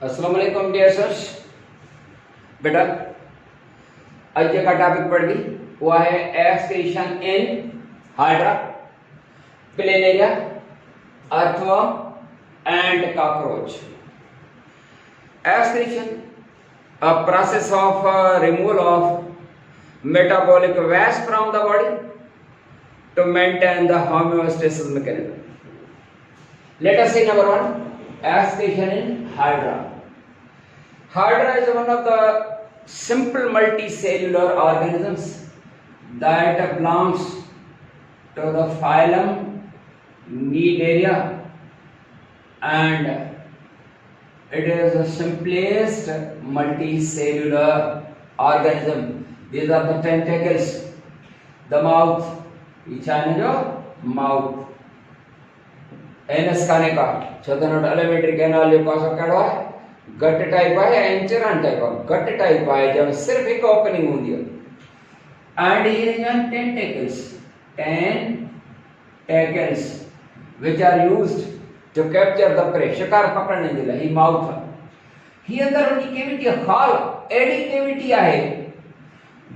अस्सलाम वालेकुम dear sirs. बेटा आज का टॉपिक पढ़ दी वो है excretion in hydra, planaria, earthworm and cockroach. Excretion, a process of removal of metabolic waste from the body to maintain the homeostasis mechanism. Let us see number one, excretion in hydra. Hydra is one of the simple multicellular organisms that belongs to the phylum Cnidaria, and it is the simplest multicellular organism. These are the tentacles, the mouth, ईशान्य जो mouth, anus खाने का छदनोट alimentary canal जो पास कड़वा है गट type है या एंचरन type है, गट टाइप है जब सिर्फ एक ओपनिंग होती है। And here is tentacles which are used to capture the prey, शिकार पकड़ने के लिए। ही माउथ है, ही अंदर उनकी कैविटी खाल एडी कैविटी है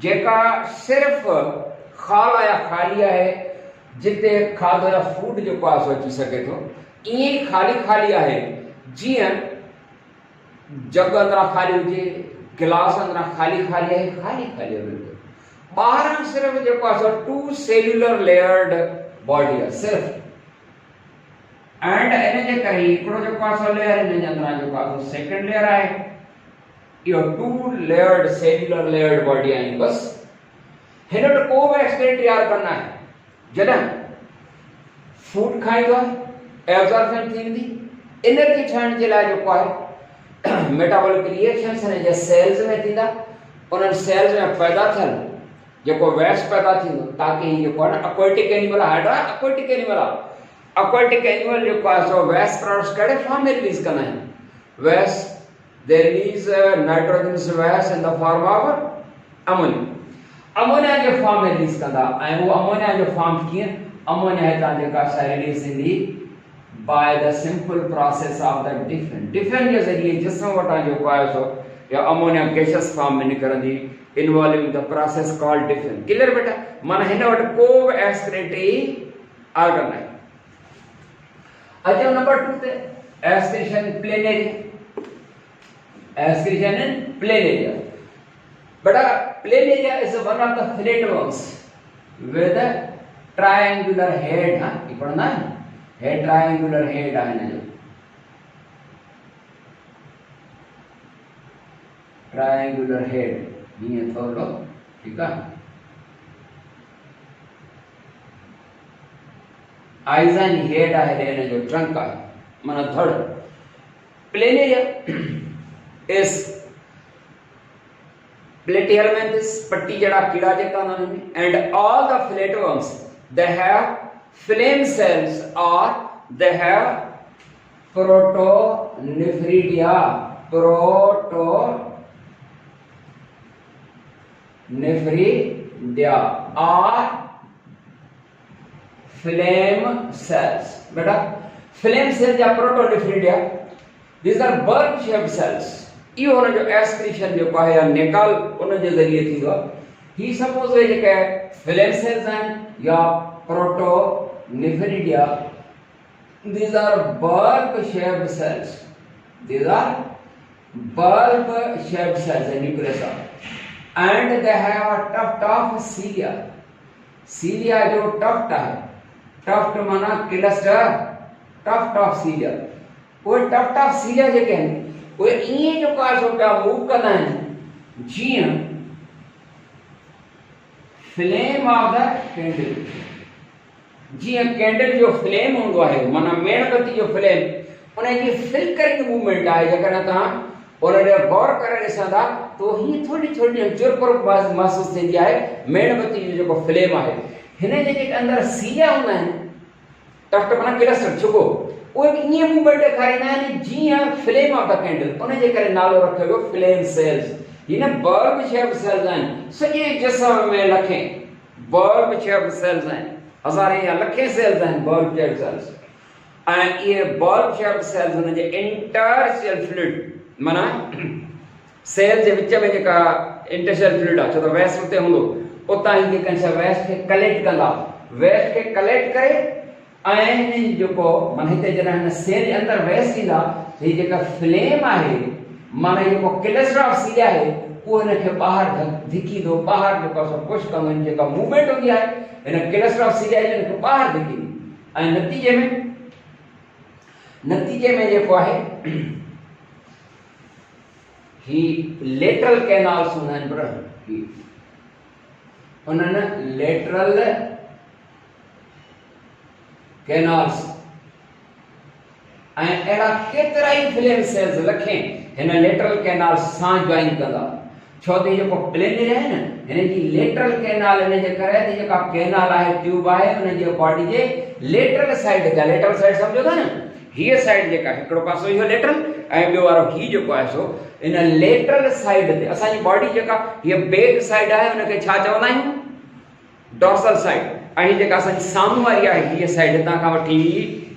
जेका सिर्फ खाल या खाली है जिते खाधो या फूड जो पास अची सके तो इए खाली खाली है। जीअं जग अंदर खाली हुजे, गिलास अंदर खाली खाली है, खाली खाली है बिल्कुल। बाहर सिर्फ जो पास टू सेल्युलर लेयर्ड बॉडी है सिर्फ। एंड इन जे करे हिकिड़ो जो पास लेयर इन जे अंदर जो पास सेकंड लेयर है, यो two layered cellular layered body है बस। हिन वटि को बि एक्सक्रीट तैयार करना है जॾहिं फूड खाईंदो आहे, एब्जॉर्प्शन थींदी, एनर्जी ठाहिण जे लाइ जेको आहे मेटाबॉलिक रिएक्शंस हिन जे सेल्स में थींदा, उन्हनि सेल्स में पैदा थियल जेको वेस्ट पैदा थींदो ताकि ही जेको आहे aquatic animal hydra aquatic animal आहे। एक्वाटिक एनिमल जेको आहे सो वेस्ट प्रोड्यूस करे फॉर्म में रिलीज कंदा आहिनि। Waste they release nitrogenous waste in the form of ammonia. Ammonia जो फॉर्म में रिलीज कंदा ऐं वो अमोनिया जो फॉर्म कीअं, अमोनिया हितां जेका सा रिलीज थींदी by the simple process of the different जे ज़रिए जिस्म वटां जेको आहे सो या अमोनिया गैसियस फॉर्म में निकरंदी involving the process called different. Clear बेटा? माना हिन वटि को बि एक्सक्रीटरी ऑर्गन आहे। अचो नंबर 2 ते excretion Planaria. Excretion in Planaria बेटा, Planaria is one of the flatworms with a triangular head। हां ये पढ़ना है, हेड ट्रायंगुलर हेड है ना, जो ट्रायंगुलर हेड ये थोड़ो ठीक है। आइजन हेड है ने जो ट्रंक है माना धड़। प्लेनेरिया इज प्लेटिहेलमिन्थस पट्टी जड़ा कीड़ा जेका उन्हनि and all the flatworms they have flame cells or they have protonephridia or flame cells। बेटा flame cells या protonephridia, these are bulb shaped cells। इहो उन जो एक्सक्रीशन जो है या निकाल उन जे ज़रिए थींदो। ही सपोज है जेके फ्लेम सेल्स आहिनि या protonephridia, these are bulb shaped cells। These are bulb shaped cells in nucleus and they have a tuft of cilia। cilia जो tuft है, tuft माना क्लस्टर, tuft of cilia। वो tuft of cilia जेके हैं वो इए जो का सो पिया मूव कंदा आहिनि जीअं फ्लेम ऑफ द कैंडल। जीअं कैंडल जो फ्लेम हूंदो आहे माना मेणबत्ती जो फ्लेम उन जी फ्लिकरिंग मूवमेंट आहे। जेकॾहिं तव्हां उन ॾे गौर करे ॾिसंदा तो हीअं थोरी थोरी चुरपुर महसूस थींदी आहे मेणबत्ती जो जेको फ्लेम आहे। हिन जे जेके अंदरि सीलिया हूंदा आहिनि, टफ्ट माना क्लस्टर छुगो, उहे बि ईअं मूवमेंट ॾेखारींदा आहिनि जीअं फ्लेम ऑफ द कैंडल। उन जे करे नालो रखियो वियो फ्लेम सेल्स। हिन बल्ब शेप सेल्स आहिनि सॼे जिस्म में लखें बल्ब शेप सेल्स आहिनि, हज़ारें या लखें सेल्स आहिनि बल्ब शेप सेल्स। and ये bulb shaped cells उन जे interstitial fluid माना सेल जे विच में जेका इंटरसेल फ्लूइड आहे छो त वेस्ट उते हूंदो उतां ई जेका छा वेस्ट खे कलेक्ट कंदा वेस्ट खे कलेक्ट करे ऐं हिन जेको माना हिते जॾहिं हिन सेल जे अंदरि वेस्ट ईंदा ही जेका फ्लेम आहे माना जेको क्लस्टर ऑफ सील आहे उहो हिन खे ॿाहिरि धिकींदो ॿाहिरि जेको असां पुश कंदा आहियूं जेका मूवमेंट हूंदी आहे हिन क्लस्टर ऑफ सील आहे हिन खे ॿाहिरि धिकींदी ऐं नतीजे में जेको आहे ही लेटरल कैनाल्स हूंदा आहिनि पर उन्हनि लेटरल कैनाल्स ऐं अहिड़ा केतिरा ई फ्लेम सेल्स लखें हिन लेटरल कैनाल्स सां जॉइन कंदा छो त जेको प्लेन आहे न हिन जी लेटरल कैनाल हिन जे करे त जेका कैनाल आहे ट्यूब आहे हुन जे बॉडी जे लेटरल साइड ते लेटरल साइड सम्झो था न हीअ साइड जेका हिकिड़ो पासो इहो लेटरल ऐं ॿियो वारो ही जेको आहे सो इन लेटरल साइड ते असांजी बॉडी जेका हीअ बैक साइड आहे हुनखे छा चवंदा आहियूं डॉर्सल साइड ऐं जेका असांजी साम्हूं वारी आहे हीअ साइड हितां खां वठी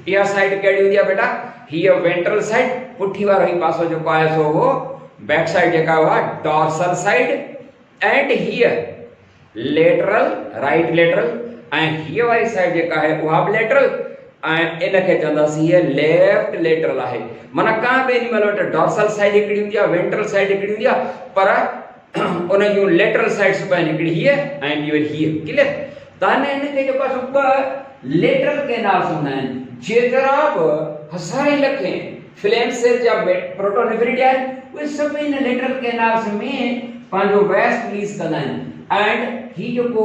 इहा साइड कहिड़ी हूंदी आहे बेटा हीअ वेंट्रल साइड पुठी वारो ही पासो जेको आहे सो उहो बैक साइड जेका हुआ डॉर्सल साइड एंड हीअ लेटरल राइट लेटरल ऐं हीअ वारी साइड जेका आहे उहा बि लेटरल ऐं इनखे चवंदासीं हीअ लेफ्ट लेटरल आहे माना का बि एनिमल वटि डॉर्सल साइड हिकिड़ी हूंदी आहे वेंट्रल साइड हिकिड़ी हूंदी आहे पर उन जूं लेटरल साइड्स ॿ आहिनि हिकिड़ी हीअ ऐं ॿी वरी हीअ क्लियर त हिनखे जेको आहे ॿ लेटरल कैनाल्स हूंदा आहिनि जेतिरा बि हज़ारे लखे फ्लेम सेल जा प्रोटोनिफरिडी आहिनि उहे सभु हिन लेटरल कैनाल्स में पंहिंजो वेस्ट रिलीज़ कंदा आहिनि एंड ही जेको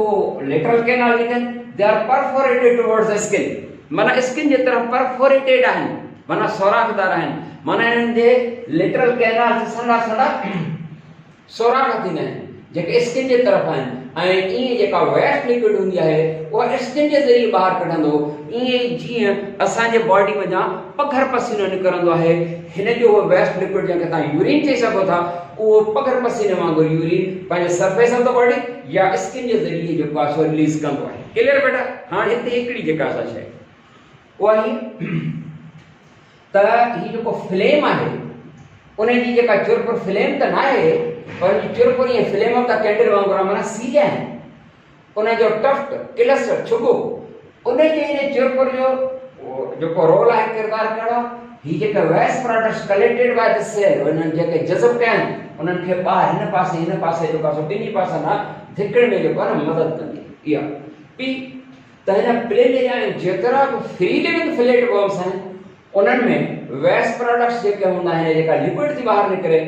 लेटरल कैनाल आहिनि they are perforated towards the skin माना स्किन जे तरफ परफोरेटेड आहिनि माना सोराखदार आहिनि माना हिननि जे लेटरल कैनाल सड़ा सड़ा सोराख थींदा आहिनि जेके स्किन जे तरफ आहिनि ऐं ईअं जेका वेस्ट लिक्विड हूंदी आहे उहा स्किन जे ज़रिए ॿाहिरि कढंदो ईअं जीअं असांजे बॉडी वञा पघर पसीनो निकिरंदो आहे हिन जो उहो वेस्ट लिक्विड जंहिंखे तव्हां यूरिन चई सघो था उहो पघर पसीने वांगुरु यूरिन पंहिंजे सरफेस ऑफ द बॉडी या स्किन जे ज़रिए जेको आहे सो रिलीज़ कंदो आहे क्लियर बेटा हाणे हिते हिकिड़ी जेका असां शइ उहा ही त ही जेको फ्लेम आहे उन जी जेका चुरपुर फ्लेम त न आहे पर चुरपुर ईअं फ्लेम ऑफ द कैंडल वांगुरु माना सीलिया आहिनि उन जो टफ्ट क्लस्टर छुगो उन जे हिन चुरपुर जो जेको रोल आहे किरदारु कहिड़ो ही जेके waste products collected by the cell उन्हनि जेके जज़ब कया आहिनि उन्हनि खे ॿाहिरि हिन पासे जेको आहे ॿिन्ही पासा न धिकण में जेको आहे न मदद कंदी इहा ॿी त हिन प्लेन जा जेतिरा बि फ्री लिविंग फ्लैट वर्म्स आहिनि उन्हनि में वेस्ट प्रोडक्ट्स जेके हूंदा आहिनि जेका लिक्विड थी ॿाहिरि निकिरे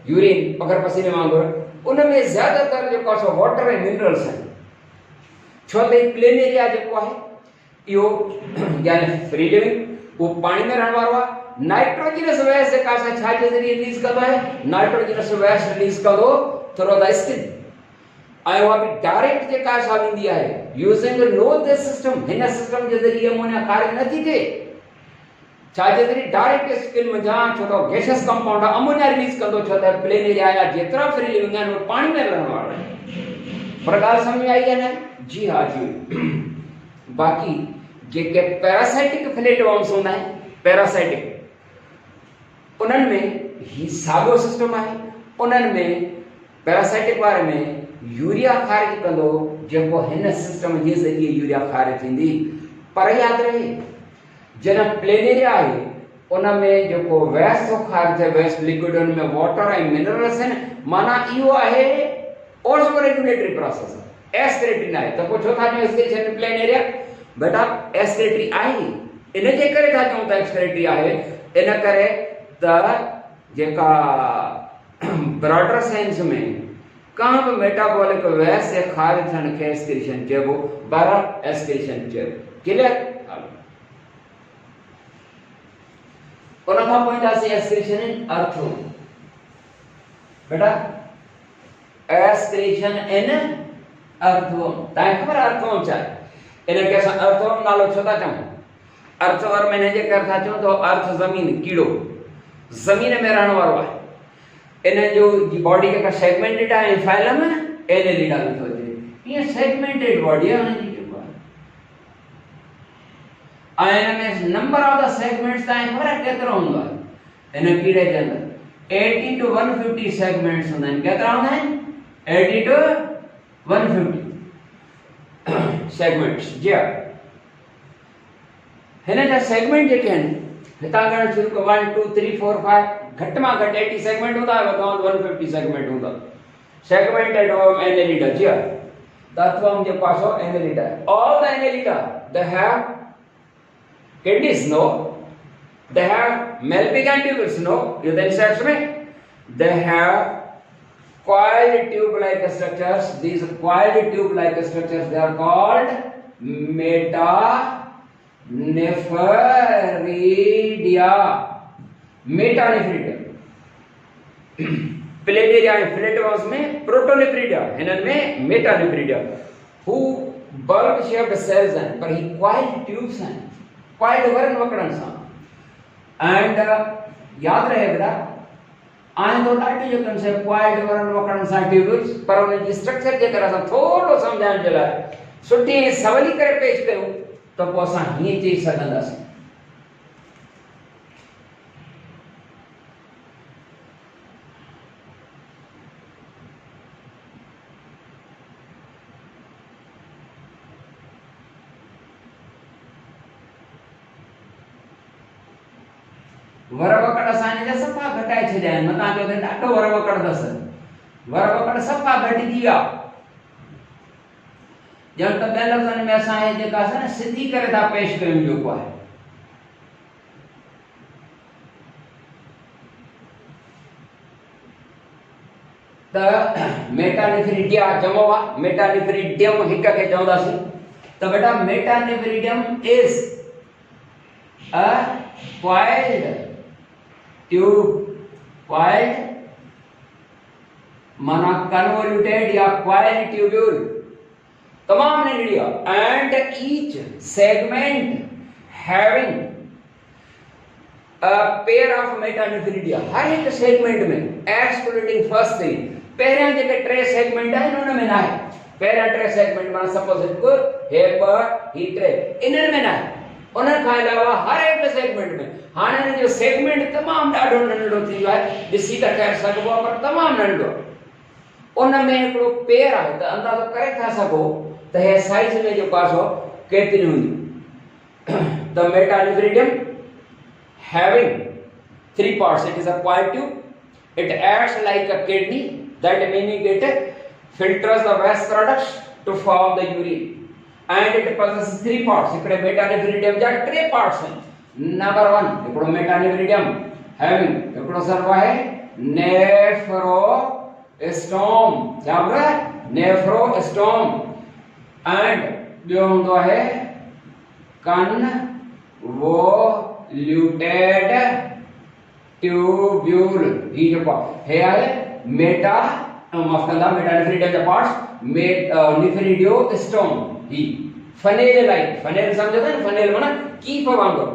यूरिन पघर पसीने वांगुरु उन में ज़्यादातर जेको आहे सो वाटर ऐं मिनरल्स आहिनि छो त प्लेन एरिया जेको आहे इहो यानी फ्री लिविंग उहो पाणी में रहण वारो आहे नाइट्रोजनस वेस्ट जेका असां छा जे ज़रिए रिलीज़ कंदो आहे नाइट्रोजनस वेस्ट रिलीज़ कंदो थ्रू द स्किन ऐं उहा बि डायरेक्ट जेका छा वेंदी आहे यूज़िंग नो दिस सिस्टम हिन सिस्टम जे ज़रिए अमोनिया ख़ारिज नथी थिए छा जे ज़रिए डायरेक्ट स्किन में जा छो त गैसियस कंपाउंड अमोनिया रिलीज़ कंदो छो त प्लेन एरिया या जेतिरा फ्री लिविंग आहिनि उहे पाणी में रहण वारा आहिनि पर ॻाल्हि सम्झ आई आहे न जी हा जी बाक़ी जेके पैरासाइटिक फ्लैट वर्म्स हूंदा आहिनि पैरासाइटिक उन्हनि में ही साॻियो सिस्टम आहे उन्हनि में पैरासाइटिक वारे में यूरिया ख़ारिज कंदो जेको हिन सिस्टम जे ज़रिए यूरिया ख़ारिज थींदी पर यादि रहे जॾहिं प्लेन एरिया आहे उन में जेको वेस्ट थो ख़ारिज थिए वेस्ट लिक्विड उन में वाटर ऐं मिनरल्स आहिनि माना इहो आहे ऑसो रेगुलेटरी प्रोसेस एस्पिरेटरी न आहे त पोइ छो था चऊं एक्सक्रीशन प्लेन एरिया बेटा एस्पिरेटरी आहे इन जे करे था चऊं त एक्सपिरेटरी आहे इन करे त जेका ब्रॉडर सेंस में कहाँ बि मेटाबॉलिक वेस्ट जे ख़ारिज थियण खे एक्सक्रीशन चइबो बरफ एक्सक्रीशन चइबो क्लियर उन खां पोइ ईंदासीं एक्सक्रीशन इन अर्थो बेटा एक्सक्रीशन इन अर्थो तव्हांखे ख़बर आहे अर्थो छा आहे इनखे असां अर्थो नालो छो था चऊं अर्थ वर में हिनजे करे था चऊं त अर्थ ज़मीन कीड़ो ज़मीन में रहण वारो आहे इन जो बॉडी जेका सेगमेंटेड आहे फाइलम एनेलिडा लिखो अचे ईअं सेगमेंटेड बॉडी आहे हुनजी जेको आहे ऐं इन में नंबर ऑफ द सेगमेंट्स तव्हांखे ख़बर आहे केतिरो हूंदो आहे इन कीड़े जे अंदरि 80 to 150 सेगमेंट्स होंगे केतिरा हूंदा आहिनि 80 to 150 सेगमेंट्स जी हाँ हिन जा सेगमेंट जेके आहिनि हितां गणण शुरू कयो 1 2 3 4 5 घटि मां घटि 80 सेगमेंट हूंदा वधां 150 सेगमेंट हूंदा segmented of annelida जी हाँ तत्वम जे पासो annelida all the annelida they have kidneys no they have Malpighi and tubules no you then insects में they have coiled tube like structures these coiled tube like structures they are called metanephrida metanephrida Planaria and Philetomous में Protonephridia हिनन में Metanephridia who bulb shaped cells हैं पर ही coiled tubes हैं coiled वरन वकड़न सां and याद रहे बेटा आए तो ॾाढी जो कंसेप्ट coiled वरन वकड़न सां ट्यूब्स पर उन जी स्ट्रक्चर जे तरह सां थोरो समझाइण जे लाइ सुठी सवली करे पेश कयूं त पोइ असां हीअं चई सघंदासीं वरवकड़ असांजे जा सफ़ा घटाए छॾिया आहिनि मतां चयो त ॾाढो वरवकड़ अथसि वरवकड़ सफ़ा घटिजी विया ॼण त ॿियनि लफ़्ज़नि में असां हे जेका आहे न सिधी करे था पेश कयूं जेको आहे त मेटानेफ्रिडिया जमो आहे मेटानेफ्रिडियम हिक खे चवंदासीं त बेटा metanephridium is a coiled tube coiled माना convoluted या coiled tubule तमाम निकलिया and each segment having a pair of metanephridia हर एक सेगमेंट में excluding first thing पहिरियां जेके टे सेगमेंट आहिनि उन में न आहे पहिरियां टे सेगमेंट माना सपोज हिकु हे ॿ ही टे इन्हनि में न आहे उन खां अलावा हर एक सेगमेंट में हाणे हिन जो सेगमेंट तमाम ॾाढो नंढो थी वियो आहे ॾिसी त ख़ैर सघिबो आहे पर तमाम नंढो उन में हिकिड़ो पेर आहे त अंदाज़ो करे था सघो त हे साइज में जेको आहे सो केतिरी हूंदी the मेटानेफ्रिडियम having three parts it is a coiled tube it acts like a kidney that meaning it filters the waste products to form the urine and it possesses three parts ikde metanephridium ja three parts hain number 1 ikdo metanephridium having ikdo sarva hai nephrostome kya bola nephrostome and byo hundo hai convoluted tubule hi jo hai hai meta mafkanda metanephridium ja parts nephrostome he funnel like funnel समझो था funnel माना keep वांगुर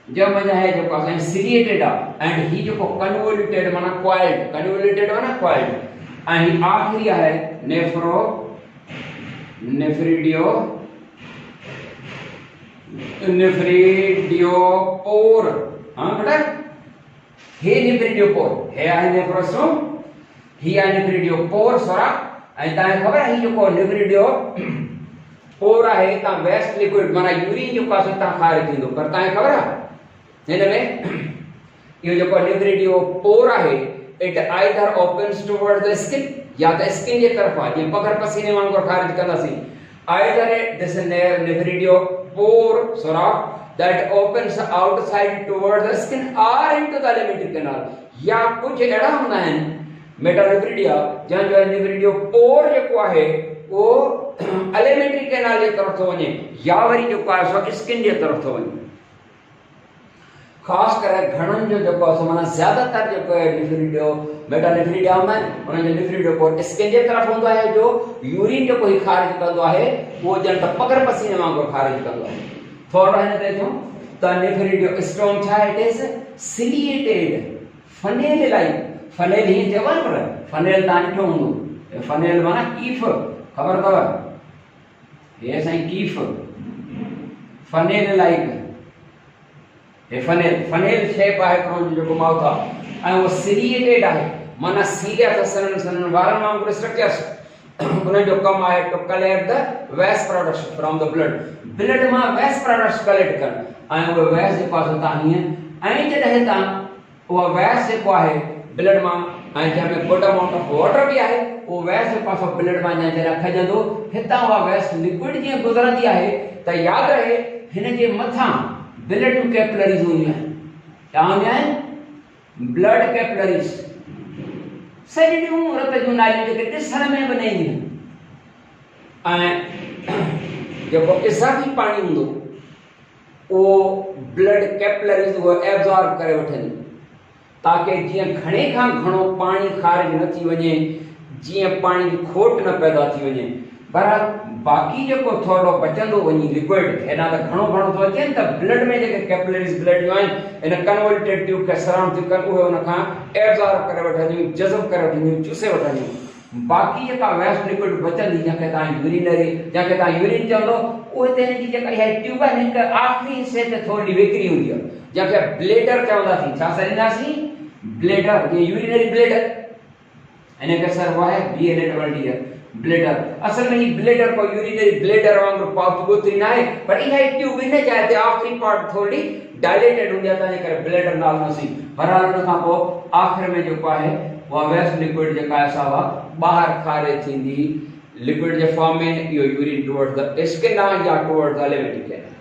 जब मजा है जो का ciliated and he जो कन्वोल्यूटेड माना कॉइल्ड कन्वोल्यूटेड माना कॉइल्ड एंड आखिरी है नेफ्रिडियोपोर हां बेटा हे नेफ्रिडियोपोर हे है नेफ्रोसोम ही है नेफ्रिडियोपोर सोरा ऐं तव्हांखे ख़बर आहे ही जेको नेफ्रिडियो पोर आहे ता वेस्ट लिक्विड माना यूरिन जो पासो ता खारिज थींदो पर तव्हांखे ख़बर आहे हिन में इहो जेको नेफ्रिडियो पोर आहे it either opens toward the skin या त स्किन जे तरफ़ आहे जीअं पगर पसीने वांगुरु खारिज कंदासीं आइदर दिस नेफ्रिडियो पोर सोरा that opens outside towards the skin or into the alimentary canal या कुछ अहिड़ा हूंदा आहिनि मेटानेफ्रिडिया जंहिंजो नेफ्रिडियो पोर जेको आहे वो एलिमेंट्री कैनाल जे तरफ़ थो वञे या वरी जेको आहे सो स्किन जे तरफ़ थो वञे ख़ासि करे घणनि जो जेको आहे माना ज़्यादातर जेको आहे नेफ्रिडियो मेटानेफ्रिडिया हूंदा आहिनि उन्हनि जो नेफ्रिडियो पोर स्किन जे तरफ़ हूंदो आहे जो यूरिन जेको ही ख़ारिज कंदो आहे उहो ॼण त पगर पसीने वांगुरु ख़ारिज कंदो आहे थोरो हिन ते चऊं त नेफ्रिडियो स्टोम छा it is ciliated funnel like funnel ही चवनि पर फनेल तव्हां ॾिठो हूंदो फनेल माना कीफ ख़बर अथव हे साईं कीफ फनेल लाइक हे फनेल शेप आहे हिकिड़ो जेको माउथ आहे ऐं वो सिरिएटेड आहे, माना सीरिया त सनन सनन वारन वांगुरु स्ट्रक्चर्स। उन जो कम आहे to collect the waste products from the blood, blood मां वेस्ट प्रोडक्ट्स कलेक्ट कर, ऐं वो वेस्ट जेको आहे ता हीअं, ऐं जॾहिं ता वो वेस्ट जेको आहे ब्लड मां, ऐं जंहिंमें गुड अमाउंट ऑफ वाटर भी आहे, वो वेस्ट जेको आहे ब्लड मां जॾहिं खजंदो, हितां उहा वेस्ट लिक्विड जीअं गुज़रंदी आहे त यादि रहे हिन जे मथां ब्लड कैपिलरीज़ हूंदियूं आहिनि। छा हूंदियूं आहिनि? ब्लड कैपिलरीज़, सॼियूं रत जूं नालियूं जेके ॾिसण में बि न ईंदियूं, ऐं जेको इज़ाफ़ी पाणी हूंदो उहो ब्लड कैपिलरीज़ उहो एब्ज़ॉर्ब करे वठंदियूं, ताकि जीअं घणे खां घणो पाणी ख़ारिज न थी वञे, जीअं पाणी जी खोट न पैदा थी वञे। बहरहाल बाक़ी जेको थोरो बचंदो वञी लिक्विड, हेॾां त घणो घणो थो अचे त ब्लड में जेके कैपिलरीज़ ब्लड जूं आहिनि इन कन्वर्टेड ट्यूब खे सराउंड थी कनि, उहे उन खां एब्ज़ॉर्ब करे वठंदियूं, जज़ब करे वठंदियूं, चूसे वठंदियूं। बाक़ी जेका वेस्ट लिक्विड बचंदी, जंहिंखे तव्हां यूरिनरी, जंहिंखे तव्हां यूरिन चवंदो, उहे त हिन जी जेका इहा ट्यूब आहे हिन आख़िरी हिसे ते थोरी विकिरी हूंदी आहे, जंहिंखे ब्लेडर चवंदासीं। छा सॾींदासीं? ब्लेडर, ये यूरिनरी ब्लेडर, इन्हें के सर हुआ है BLADDER ब्लेडर। असल में ये ब्लेडर को यूरिनरी ब्लेडर वांगुरु पाउच गोत्री ना है, पर इहा ट्यूब इन चाहे आखिरी पार्ट थोड़ी डायलेटेड हुंदी आहे, तंहिंजे करे ब्लेडर नालो नसी। बहरहाल उन खां पोइ आखिर में जेको आहे उहा वेस्ट लिक्विड जेका आहे सा ॿाहिरि खारिज थींदी लिक्विड जे फॉर्म में, इहो यूरिन टुवर्ड्स द स्किन आहे या टुवर्ड्स द एलिमेंटिक कैनाल।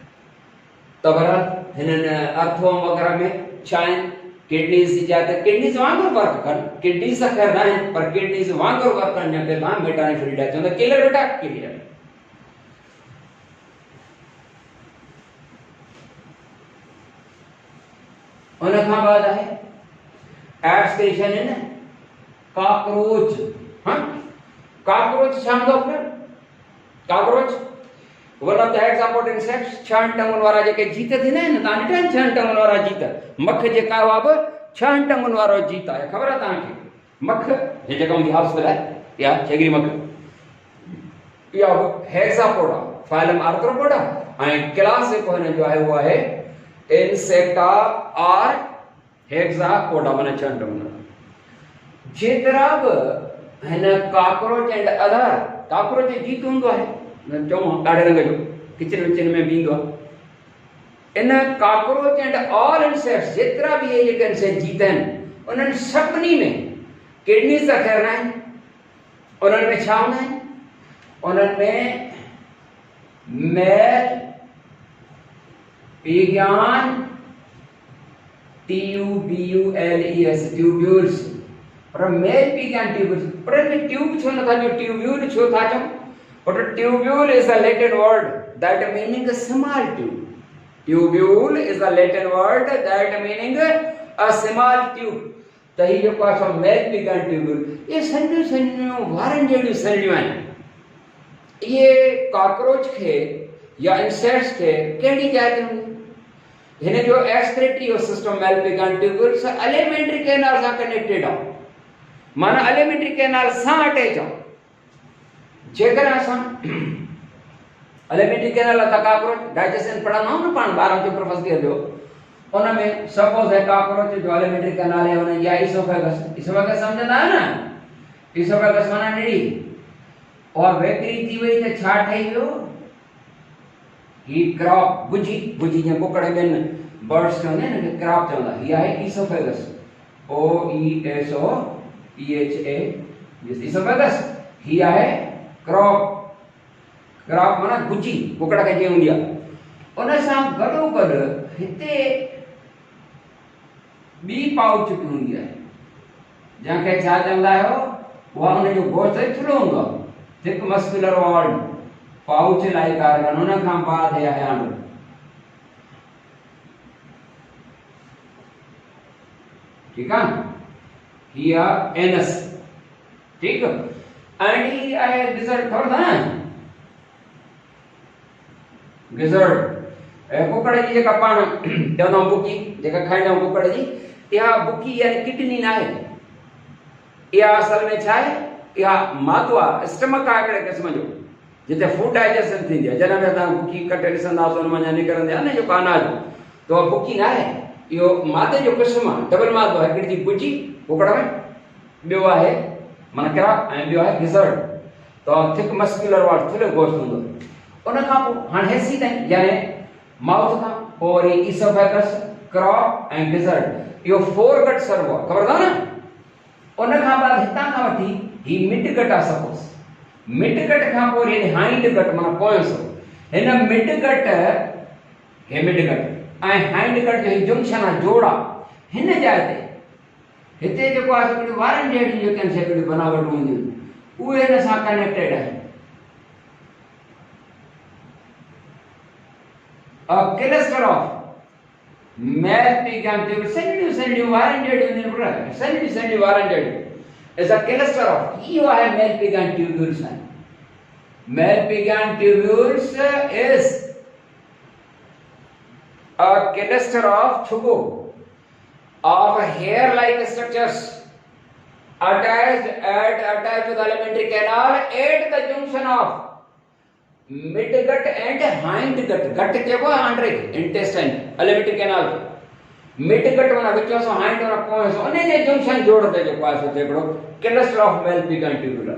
त बहरहाल हिननि अर्थोम वग़ैरह में छा आहिनि? किडनीज़ जाते किडनीज़ वांगुरु वर्क कनि, किडनीज़ त ख़ैर न आहिनि, पर किडनीज़ वांगुरु वर्क कनि, जंहिंखे तव्हां मेटानेफ्रेटिक चवंदा, किलर बेटा किलर। उन खां बाद आहे एब्सक्रीशन इन कॉकरोच। हां, कॉकरोच छा हूंदो फिर? Cockroach one of the hexapod insects, छह टंगुनि वारा जेके जीत थींदा आहिनि, तव्हां ॾिठा आहिनि छह टंगुनि वारा जीत? मख जेका उहा बि छह टंगुनि वारो जीत आहे, ख़बर आहे तव्हांखे? मख हे जेका हूंदी हाउसफुल आहे, या चेगरी मख, इहा बि हेक्सापोडा, फाइलम आर्थ्रोपोडा, ऐं क्लास जेको हिन जो आहे उहो आहे इंसेक्टा और हेक्सापोडा, माना छह टंगुनि वारा। जेतिरा बि हिन कॉकरोच एंड अदर, कॉकरोच जीत हूंदो आहे चऊं ॾाढे रंग जो, किचन विचन में बींदो आहे। इन कॉकरोच एंड ऑल इंसेक्ट्स, जेतिरा बि इहे जेके इंसेक्ट जीत आहिनि, उन्हनि सभिनी में किडनीज़ त ख़ैर न आहिनि, उन्हनि में छा हूंदा आहिनि? उन्हनि में मेल पिगियान, TUBULES ट्यूब्यूल्स, पर मेल पिगियान ट्यूब्यूल्स, पर इनमें ट्यूब छो नथा जो, ट्यूब्यूल छो था चऊं? But a tubule is a Latin word that meaning a small tube. Tubule is a Latin word that meaning a small tube. तो ये जो पास हम मेल पिगियान ट्यूब्यूल, ये सन्नियों वारन जड़ियों सन्नियों हैं। ये कॉकरोच के या इंसेक्ट्स के केड़ी जाते होंगे? इन्हें जो एक्सक्रीटरी सिस्टम मेल पिगियान ट्यूब्यूल से एलिमेंट्री कैनाल से कनेक्टेड हो, माना एलिमेंट्री कैनाल से अटैच हो। जेकर असां एलिमेंट्री कैनाल था कॉकरोच डाइजेशन पढ़ंदा आहियूं न पाण ॿारनि खे प्रोफेसर जो, उन में सपोज है कॉकरोच जो एलिमेंट्री कैनाल है, उन या इसोफेगस, इसोफेगस सम्झंदा आहियो न? इसोफेगस माना निड़ी, और वेकरी थी वई त छा ठही वियो? ही क्रॉप, बुजी, बुजी जे कुकड़ ॿियनि बर्ड्स के हूंदा आहिनि, क्रॉप चवंदा। हीअ आहे इसोफेगस, OESOPHA, इसोफेगस। हीअ आहे क्रॉप, क्रॉप माना गुची, कुकड़ खे जीअं हूंदी आहे। उन सां गॾोगॾु हिते ॿी पाउच बि हूंदी आहे, जंहिंखे छा चवंदा आहियो? उहा हुनजो गोश्त थुल्हो हूंदो आहे, thick muscular walled pouch like organ, उन खां बाद है हयांड। ठीक है, हीअ एनस, ठीक, एंड ही आहे गिज़र्ड, ख़बर था न? गिज़र्ड ए कुकड़ जी जेका पाण चवंदा आहियूं बुकी, जेका खाईंदा आहियूं कुकड़ जी, इहा बुकी यानी किडनी न आहे, इहा असल में छा आहे? इहा मातो आहे, स्टमक आहे हिकिड़े क़िस्म जो, जिते फूड डाइजेशन थींदी आहे। जॾहिं बि असां बुकी कटे ॾिसंदासीं उन मां निकिरंदी आहे न जेको अनाज, त उहा बुकी न आहे, यो मादे जो क़िस्म आहे डबल मादो आहे हिकिड़ी थी पुची कुकड़ में, ॿियो आहे माना कहिड़ा ऐं ॿियो आहे गिज़र्ड। तो थिक मस्कुलर वारो थुल्हो गोश्त हूंदो। उन खां पोइ हाणे हेसी ताईं यानी माउथ खां पोइ वरी ईसोफेगस, क्रॉ ऐं गिज़र्ड, इहो 4 गट सर्व आहे, ख़बर अथव न। उन खां बाद हितां खां वठी ही मिड गट आहे सपोज। मिड गट खां पोइ वरी हाइंड गट माना पोयों सो। हिन मिड गट हे मिड गट ऐं हाइंड गट जो जंक्शन आहे जोड़ा, हिन जाइ ते हिते जेको आहे हिकिड़ी वारनि जहिड़ी जेके आहिनि हिकिड़ी बनावट हूंदियूं उहे हिन सां कनेक्टेड आहिनि। A cluster of male pecan tubes, sending वारनि जहिड़ियूं हूंदियूं, sending वारनि जहिड़ियूं is a cluster of, इहो आहे male pecan tubules आहिनि। Male pecan tubules is a cluster of छुगो of hair-like structures attached to the alimentary canal at the junction of midgut and hindgut। gut चइबो आहे Andre intestine alimentary canal। midgut माना विचों सो hind माना पोयों सो, उन जे junction जोड़ ते जेको आहे सो हिकिड़ो cluster of male pecan tubule।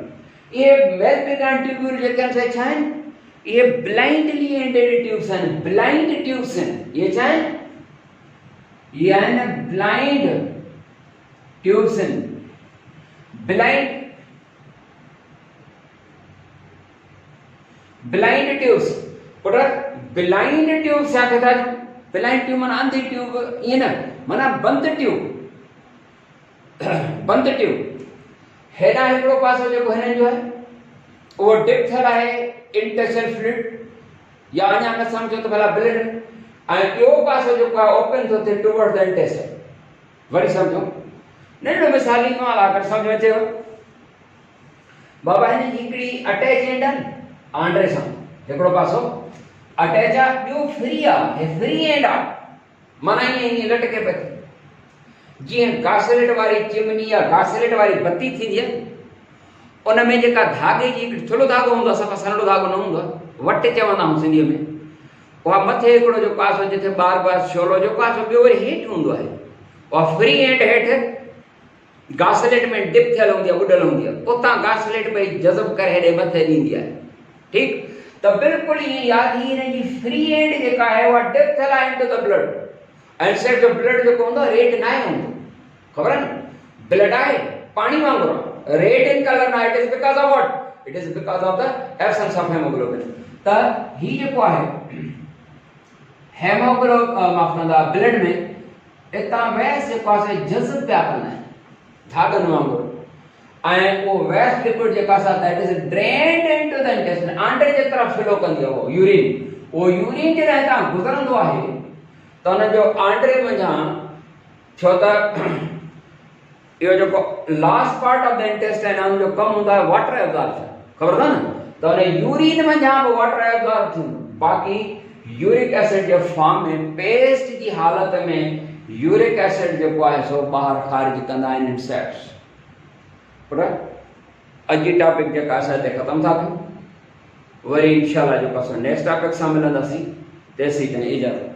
ये male pecan tubule जेके आहिनि छा आहिनि? ये blindly ended tubes आहिनि, blind tubes आहिनि। ये छा आहिनि? ये आहिनि blind tubes आहिनि। blind tubes put blind tubes छा कहता है? blind tube माना अंधी ट्यूब, ये ना माना बंद ट्यूब, बंद ट्यूब। हेडा हिकिड़ो पासो जेको हिननि जो आहे उहो डिप थियल आहे इंटेस्टाइनल फ्लूइड या अञा न सम्झो त भला ब्लड, ऐं ॿियो पासो जेको आहे ओपन थो थिए टुवर्ड द इंटेस्टाइन। वरी सम्झो नंढो मिसाल ॾींदो आहियां अगरि सम्झ में अचेव। बाबा हिन जी हिकिड़ी अटैच एंड आहिनि आंड्रे सां, हिकिड़ो पासो अटैच आहे, ॿियो फ्री आहे, हे फ्री एंड आहे, माना ईअं लटके पई थी। जीअं गासलेट वारी चिमनी या गासलेट वारी बत्ती थींदी आहे, उन में जेका धागे जी हिकिड़ी थुल्हो धागो हूंदो आहे, सफ़ा सन्हो धागो न हूंदो आहे, वट चवंदा आहियूं सिंधीअ में। उहा मथे हिकिड़ो जो पासो जिथे बार शोलो जो पासो, ॿियो वरी हेठि हूंदो आहे। उहा फ्री एंड हेठि गासलेट में डिप थियल हूंदी आहे, ॿुॾल हूंदी आहे, उतां गासलेट पई जज़ब करे हेॾे मथे ॾींदी आहे। ठीकु, त बिल्कुलु ईअं यादि ई हिन जी फ्री एंड जेका आहे उहा डिप थियल आहे इनटू द ब्लड। ऐं सेट जो ब्लड जेको हूंदो आहे रेड न आहे हूंदो, ख़बर आहे न? ब्लड आहे पाणी वांगुरु, रेड इन कलर ना, it is because of what? It is because of the absence of haemoglobin. त ही जेको आहे हेमोग्लोबिन माफ कंदा ब्लड में इतां वैस जेको आहे जज़ब पिया कंदा आहिनि धागनि वांगुरु, ऐं उहो वेस्ट लिक्विड जेका आहे that is drained into the intestine, आंड्रे जे तरफ़ फ्लो कंदी आहे वो यूरिन। वो यूरिन जे हितां गुज़रंदो आहे त हुन जो आंड्रे वञा, छो त इहो जेको last part of the intestine आहे उनजो कमु हूंदो आहे वाटर एब्जॉर्प्शन, ख़बर अथव न? त हुन यूरिन वञा बि वाटर एब्जॉर्ब थींदो। बाक़ी यूरिक एसिड जे फॉर्म में पेस्ट जी हालत में यूरिक एसिड जेको आहे सो ॿाहिरि ख़ारिज कंदा आहिनि इंसेक्ट्स। पर अॼु जी टॉपिक जेका असां हिते ख़तमु था कयूं, वरी इंशाल्लाह जेको असां नेक्स्ट टॉपिक सां मिलंदासीं, तेसीं ताईं इजाज़त।